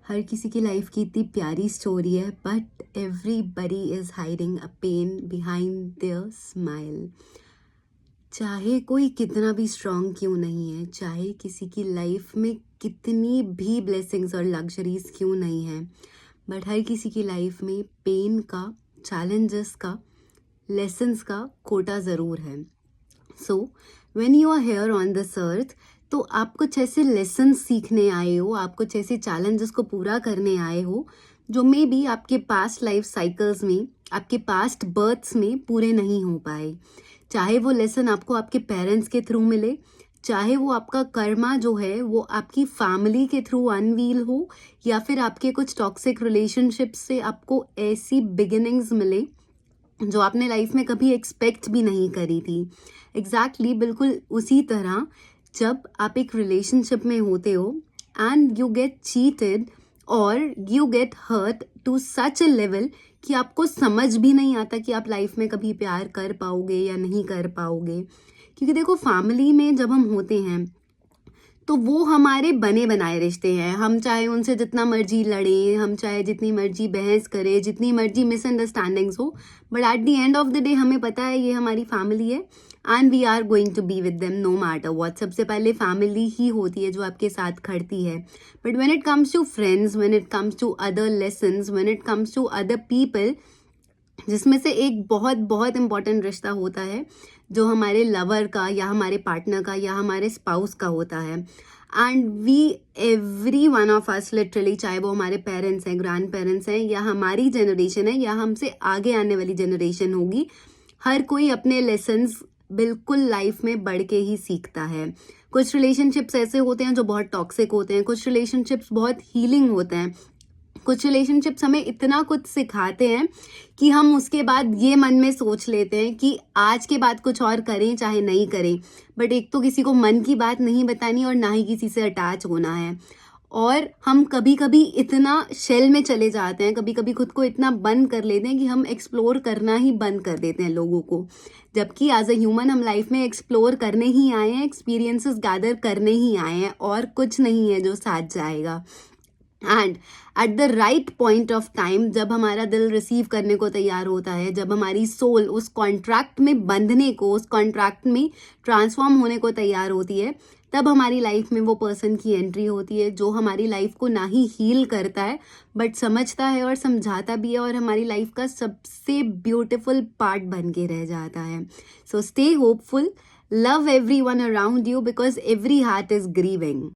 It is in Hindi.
हर किसी की लाइफ की इतनी प्यारी स्टोरी है, but everybody is hiding a pain behind their smile. चाहे कोई कितना भी स्ट्रांग क्यों नहीं है, चाहे किसी की लाइफ में कितनी भी ब्लेसिंग्स और लग्जरीज क्यों नहीं है, बट हर किसी की लाइफ में पेन का, चैलेंजेस का, लेसन्स का कोटा ज़रूर है। So when you are here on this earth, तो आप कुछ ऐसे लेसन सीखने आए हो, आप कुछ ऐसे चैलेंजेस को पूरा करने आए हो जो मे बी आपके पास्ट लाइफ साइकिल्स में, आपके पास्ट बर्थ्स में पूरे नहीं हो पाए। चाहे वो लेसन आपको आपके पेरेंट्स के थ्रू मिले, चाहे वो आपका कर्मा जो है वो आपकी फैमिली के थ्रू अनवील हो, या फिर आपके कुछ टॉक्सिक रिलेशनशिप्स से आपको ऐसी बिगिनिंग्स मिले जो आपने लाइफ में कभी एक्सपेक्ट भी नहीं करी थी। एग्जैक्टली बिल्कुल उसी तरह जब आप एक रिलेशनशिप में होते हो एंड यू गेट चीटेड और you get hurt to such a level कि आपको समझ भी नहीं आता कि आप लाइफ में कभी प्यार कर पाओगे या नहीं कर पाओगे। क्योंकि देखो, फैमिली में जब हम होते हैं तो वो हमारे बने बनाए रिश्ते हैं। हम चाहे उनसे जितना मर्जी लड़ें, हम चाहे जितनी मर्जी बहस करें, जितनी मर्जी मिसअंडरस्टैंडिंग्स हो, but at the end of the day हमें पता है ये हमारी फैमिली है and we are going to be with them no matter what. सबसे पहले फैमिली ही होती है जो आपके साथ खड़ती है। But when it comes to friends, when it comes to other lessons, when it comes to other people, जिसमें से एक बहुत बहुत इंपॉर्टेंट रिश्ता होता है जो हमारे लवर का या हमारे पार्टनर का या हमारे स्पाउस का होता है। And we every one of us literally, चाहे वो हमारे पेरेंट्स हैं, ग्रैंड पेरेंट्स हैं, या हमारी जनरेशन है, या हमसे आगे आने वाली जनरेशन होगी, हर कोई अपने लेसन्स बिल्कुल लाइफ में बढ़ के ही सीखता है। कुछ रिलेशनशिप्स ऐसे होते हैं जो बहुत टॉक्सिक होते हैं, कुछ रिलेशनशिप्स बहुत हीलिंग होते हैं, कुछ रिलेशनशिप्स हमें इतना कुछ सिखाते हैं कि हम उसके बाद ये मन में सोच लेते हैं कि आज के बाद कुछ और करें चाहे नहीं करें। बट एक तो किसी को मन की बात नहीं बतानी और ना ही किसी से अटैच होना है। और हम कभी कभी इतना शेल में चले जाते हैं, कभी कभी खुद को इतना बंद कर लेते हैं कि हम एक्सप्लोर करना ही बंद कर देते हैं लोगों को। जबकि एज अ ह्यूमन हम लाइफ में एक्सप्लोर करने ही आए हैं, एक्सपीरियंसेस गैदर करने ही आए हैं, और कुछ नहीं है जो साथ जाएगा। And at the right point of time, जब हमारा दिल रिसीव करने को तैयार होता है, जब हमारी सोल उस कॉन्ट्रैक्ट में बंधने को, उस कॉन्ट्रैक्ट में ट्रांसफॉर्म होने को तैयार होती है, तब हमारी लाइफ में वो पर्सन की एंट्री होती है जो हमारी लाइफ को ना ही हील करता है बट समझता है और समझाता भी है, और हमारी लाइफ का सबसे ब्यूटिफुल पार्ट बन के रह जाता है। So stay hopeful, love every one around you, because every heart is grieving.